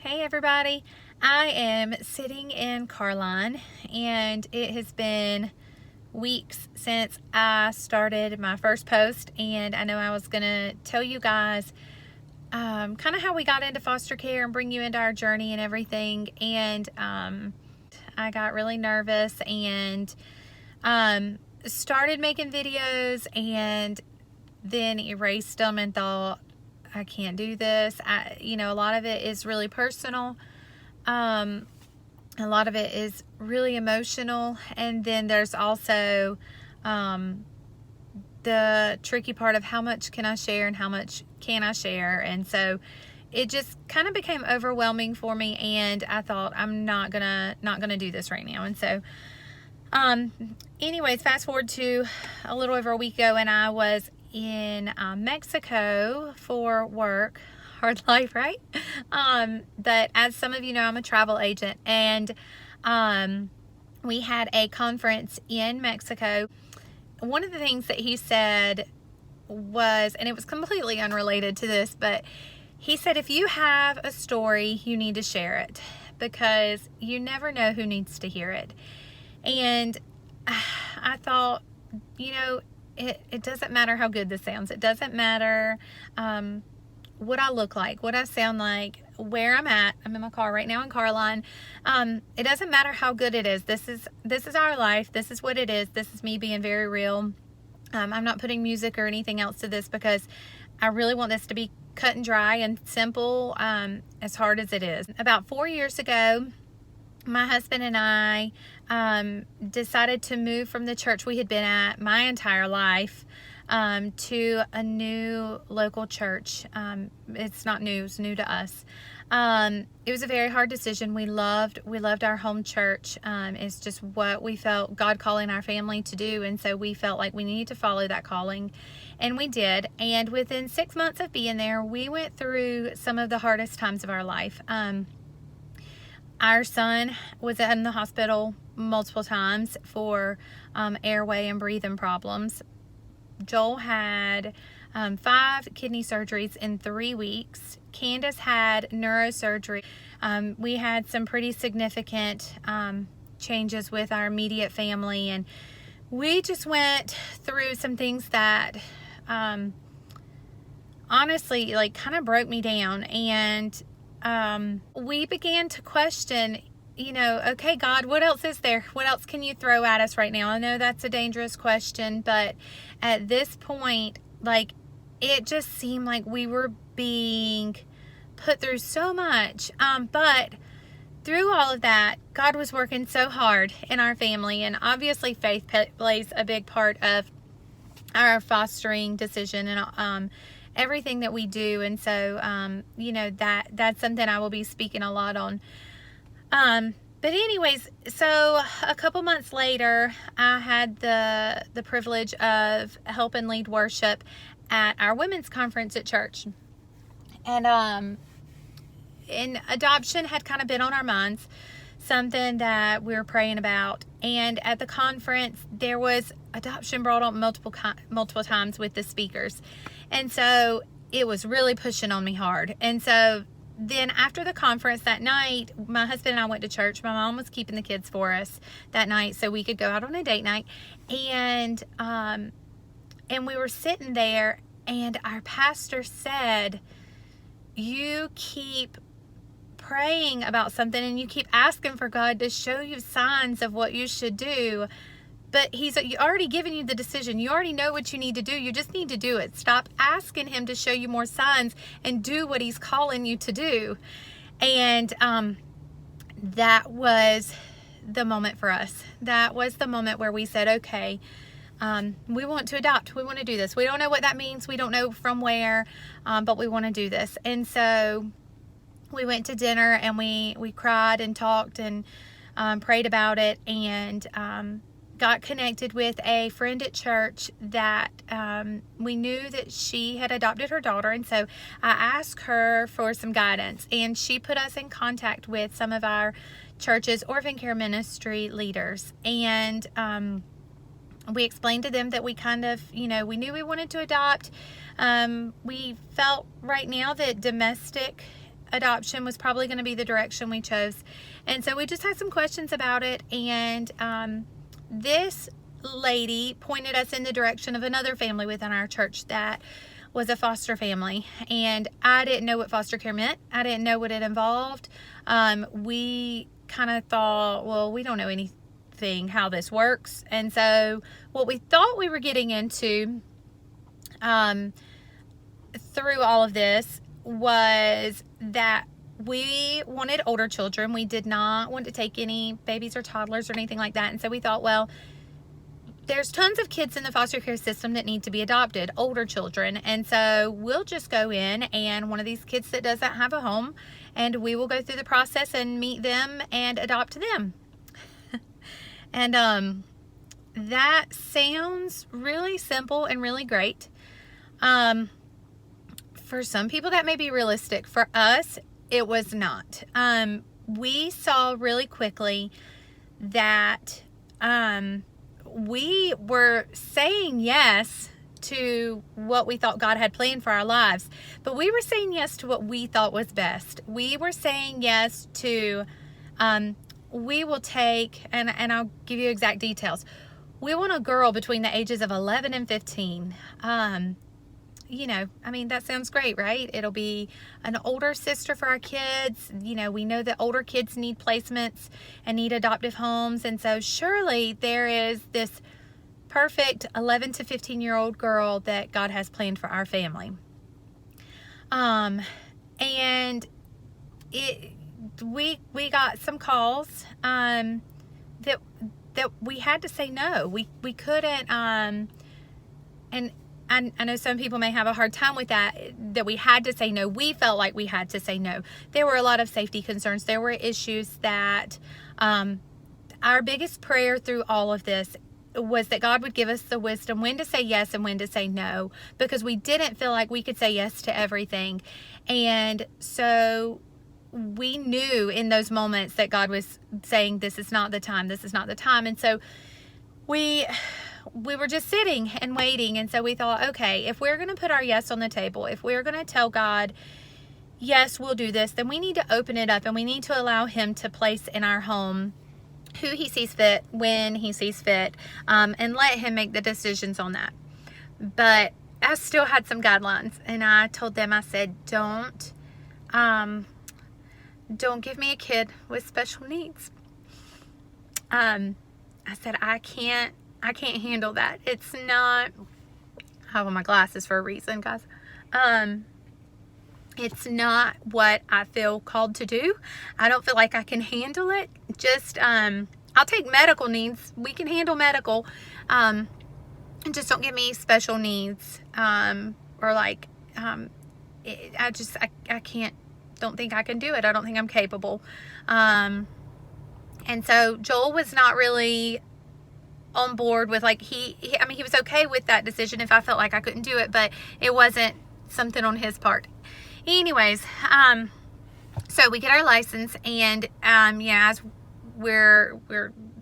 Hey everybody, I am sitting in Carline and it has been weeks since I started my first post, and I know I was gonna tell you guys kind of how we got into foster care and bring you into our journey and everything, and I got really nervous and started making videos and then erased them and thought, I can't do this. A lot of it is really personal. A lot of it is really emotional. And then there's also the tricky part of how much can I share and how much can I share. And so it just kind of became overwhelming for me. And I thought, I'm not gonna do this right now. And so anyways, fast forward to a little over a week ago, and I was in Mexico for work. Hard life, right? But as some of you know, I'm a travel agent, and we had a conference in Mexico. One of the things that he said was, and it was completely unrelated to this, but he said, if you have a story, you need to share it, because you never know who needs to hear it. And I thought, it doesn't matter how good this sounds. It doesn't matter what I look like, what I sound like, where I'm at. I'm in my car right now in Carline. It doesn't matter how good it is. This is our life. This is what it is. This is me being very real. I'm not putting music or anything else to this because I really want this to be cut and dry and simple, as hard as it is. About 4 years ago, my husband and I decided to move from the church we had been at my entire life to a new local church. It's not new, it's new to us. It was a very hard decision. We loved our home church. It's just what we felt God calling our family to do, and so we felt like we needed to follow that calling, and we did. And within 6 months of being there, we went through some of the hardest times of our life. Our son was in the hospital multiple times for airway and breathing problems. Joel had 5 kidney surgeries in 3 weeks. Candace had neurosurgery. We had some pretty significant changes with our immediate family, and we just went through some things that honestly kind of broke me down. And we began to question, okay, God, what else is there? What else can you throw at us right now? I know that's a dangerous question, but at this point, it just seemed like we were being put through so much. But through all of that, God was working so hard in our family, and obviously faith plays a big part of our fostering decision and everything that we do. And so that's something I will be speaking a lot on. But anyways, so a couple months later, I had the privilege of helping lead worship at our women's conference at church. And adoption had kind of been on our minds, something that we were praying about. And at the conference, there was adoption brought up multiple times with the speakers. And so it was really pushing on me hard. And so then after the conference that night, my husband and I went to church. My mom was keeping the kids for us that night so we could go out on a date night. And we were sitting there, and our pastor said, you keep praying about something and you keep asking for God to show you signs of what you should do, but he's already given you the decision. You already know what you need to do. You just need to do it. Stop asking him to show you more signs and do what he's calling you to do. And that was the moment for us. That was the moment where we said, okay, we want to adopt. We want to do this. We don't know what that means. We don't know from where, but we want to do this. And so we went to dinner, and we cried and talked and prayed about it, and got connected with a friend at church that we knew that she had adopted her daughter. And so I asked her for some guidance, and she put us in contact with some of our church's orphan care ministry leaders. And we explained to them that we kind of, we knew we wanted to adopt. We felt right now that domestic adoption was probably going to be the direction we chose. And so we just had some questions about it, and this lady pointed us in the direction of another family within our church that was a foster family, and I didn't know what foster care meant. I didn't know what it involved. We kind of thought, well, we don't know anything how this works, and so what we thought we were getting into through all of this was that we wanted older children. We did not want to take any babies or toddlers or anything like that. And so we thought, well, there's tons of kids in the foster care system that need to be adopted, older children. And so we'll just go in, and one of these kids that doesn't have a home, and we will go through the process and meet them and adopt them. And that sounds really simple and really great. For some people that may be realistic. For us, it was not. We saw really quickly that we were saying yes to what we thought God had planned for our lives, but we were saying yes to what we thought was best. We were saying yes to, we will take, and I'll give you exact details. We want a girl between the ages of 11 and 15. You know, I mean, that sounds great, right? It'll be an older sister for our kids. You know, we know that older kids need placements and need adoptive homes. And so surely there is this perfect 11 to 15-year-old girl that God has planned for our family. And we got some calls that we had to say no. We couldn't, and I know some people may have a hard time with that we had to say no. We felt like we had to say no. There were a lot of safety concerns. There were issues that our biggest prayer through all of this was that God would give us the wisdom when to say yes and when to say no, because we didn't feel like we could say yes to everything. And so we knew in those moments that God was saying, this is not the time, this is not the time. And so we were just sitting and waiting. And so we thought, okay, if we're going to put our yes on the table, if we're going to tell God, yes, we'll do this, then we need to open it up, and we need to allow Him to place in our home who He sees fit, when He sees fit, and let Him make the decisions on that. But I still had some guidelines, and I told them, I said, don't give me a kid with special needs. I said, I can't handle that. It's not, I have on my glasses for a reason, guys. It's not what I feel called to do. I don't feel like I can handle it. Just, I'll take medical needs. We can handle medical. Just don't give me special needs. Or like, I can't, don't think I can do it. I don't think I'm capable. And so Joel was not really on board with, like, he was okay with that decision if I felt like I couldn't do it, but it wasn't something on his part. Anyways, so we get our license, and as we're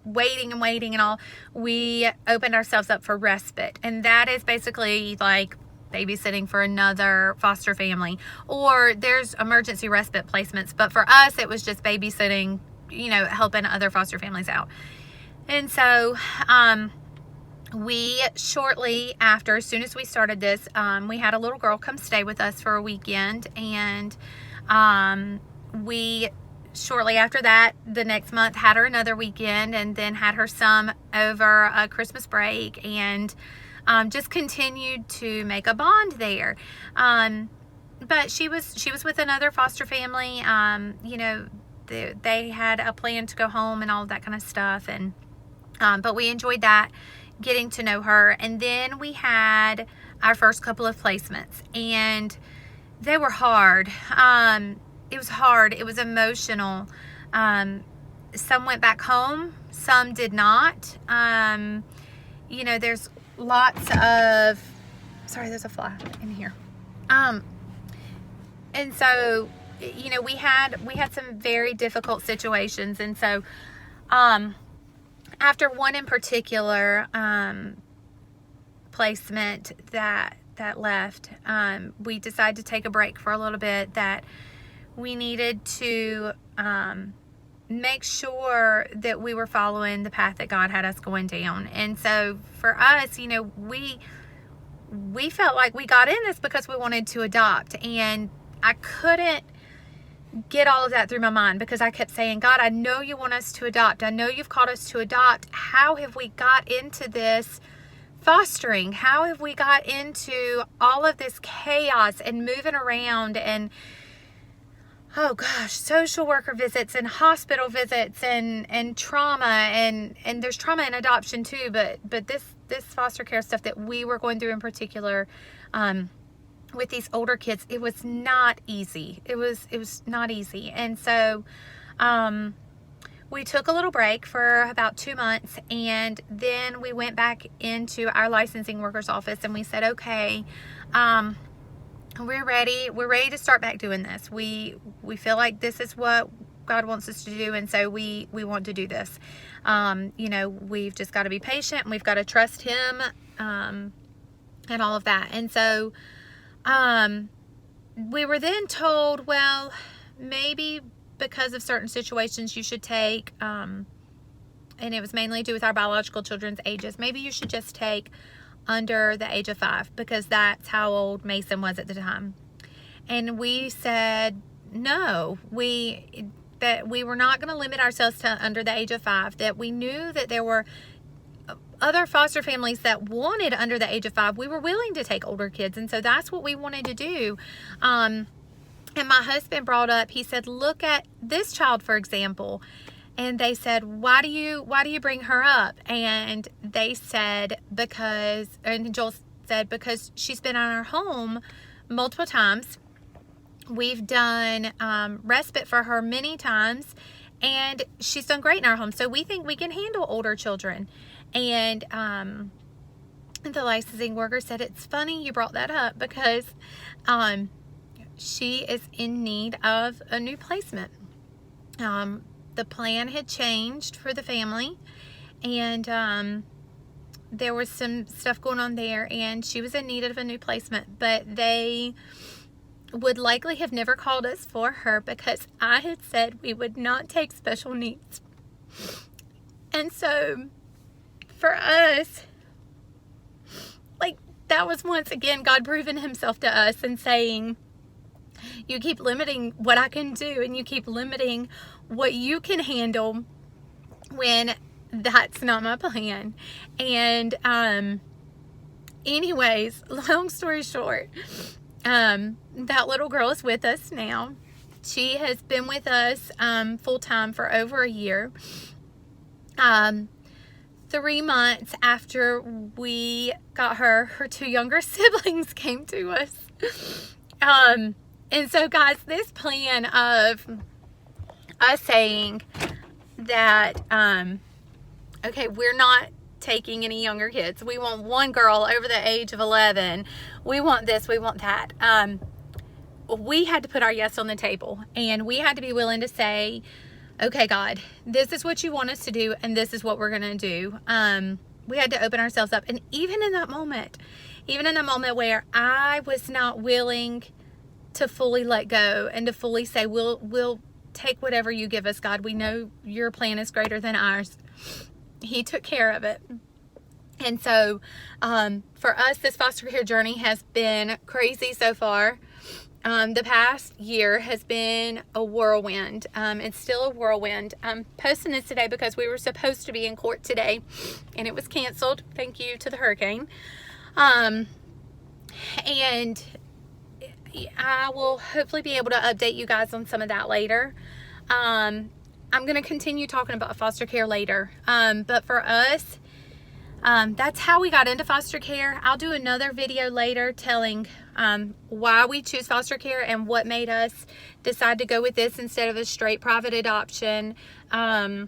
waiting and all, we opened ourselves up for respite, and that is basically like babysitting for another foster family, or there's emergency respite placements, but for us it was just babysitting, helping other foster families out. And so we shortly after, as soon as we started this, we had a little girl come stay with us for a weekend, and we shortly after that, the next month, had her another weekend, and then had her some over a Christmas break, and just continued to make a bond there. But she was with another foster family. They had a plan to go home and all of that kind of stuff, and but we enjoyed that, getting to know her. And then we had our first couple of placements, and they were hard. It was hard. It was emotional. Some went back home, some did not. There's lots of, sorry, there's a fly in here. And so, we had some very difficult situations. And so, after one in particular, placement that left, we decided to take a break for a little bit, that we needed to make sure that we were following the path that God had us going down. And so for us, you know, we felt like we got in this because we wanted to adopt, and I couldn't get all of that through my mind because I kept saying, God, I know you want us to adopt. I know you've called us to adopt. How have we got into this fostering? How have we got into all of this chaos and moving around and, oh gosh, social worker visits and hospital visits and trauma, and there's trauma in adoption too, but this foster care stuff that we were going through in particular, with these older kids, it was not easy. It was not easy. And so we took a little break for about 2 months, and then we went back into our licensing worker's office and we said, okay, we're ready to start back doing this. We feel like this is what God wants us to do, and so we want to do this. You know, we've just got to be patient, and we've got to trust him, and all of that. And so we were then told, well, maybe because of certain situations you should take, and it was mainly to do with our biological children's ages, maybe you should just take under the age of 5, because that's how old Mason was at the time. And we said no, that we were not going to limit ourselves to under the age of 5, that we knew that there were other foster families that wanted under the age of 5. We were willing to take older kids, and so that's what we wanted to do. And my husband brought up, he said, look at this child, for example. And they said, why do you bring her up? And they said, and Joel said, because she's been in our home multiple times. We've done respite for her many times, and she's done great in our home. So we think we can handle older children. And the licensing worker said, it's funny you brought that up, because she is in need of a new placement. The plan had changed for the family, and there was some stuff going on there, and she was in need of a new placement, but they would likely have never called us for her because I had said we would not take special needs. And so for us, like, that was once again God proving himself to us and saying, you keep limiting what I can do, and you keep limiting what you can handle when that's not my plan. And anyways, long story short, that little girl is with us now. She has been with us full-time for over a year. 3 months after we got her 2 younger siblings came to us. And so, guys, this plan of us saying that, okay, we're not taking any younger kids. We want one girl over the age of 11. We want this, we want that. We had to put our yes on the table, and we had to be willing to say, okay, God, this is what you want us to do, and this is what we're going to do. We had to open ourselves up. And even in that moment where I was not willing to fully let go and to fully say, we'll take whatever you give us, God. We know your plan is greater than ours. He took care of it. And so for us, this foster care journey has been crazy so far. The past year has been a whirlwind. It's still a whirlwind. I'm posting this today because we were supposed to be in court today, and it was canceled. Thank you to the hurricane. And I will hopefully be able to update you guys on some of that later. I'm going to continue talking about foster care later. But for us, that's how we got into foster care. I'll do another video later telling why we choose foster care and what made us decide to go with this instead of a straight private adoption. And,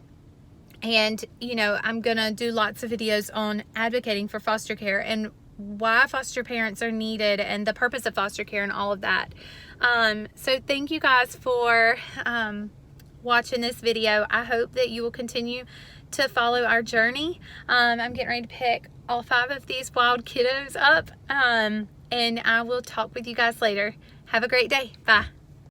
you know, I'm going to do lots of videos on advocating for foster care and why foster parents are needed and the purpose of foster care and all of that. So thank you guys for watching this video. I hope that you will continue to follow our journey. I'm getting ready to pick all 5 of these wild kiddos up, and I will talk with you guys later. Have a great day. Bye.